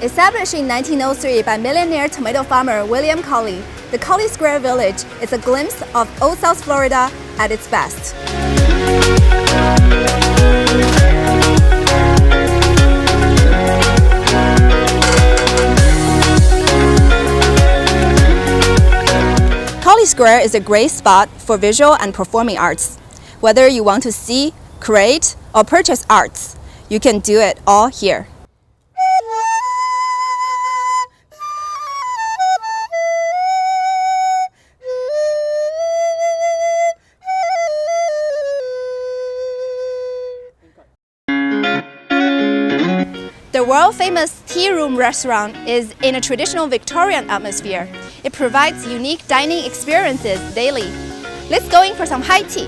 Established in 1903 by millionaire tomato farmer William Colley, the Colley Square Village is a glimpse of Old South Florida at its best. Colley Square is a great spot for visual and performing arts. Whether you want to see, create, or purchase arts, you can do it all here. The world-famous Tea Room restaurant is in a traditional Victorian atmosphere. It provides unique dining experiences daily. Let's go in for some high tea.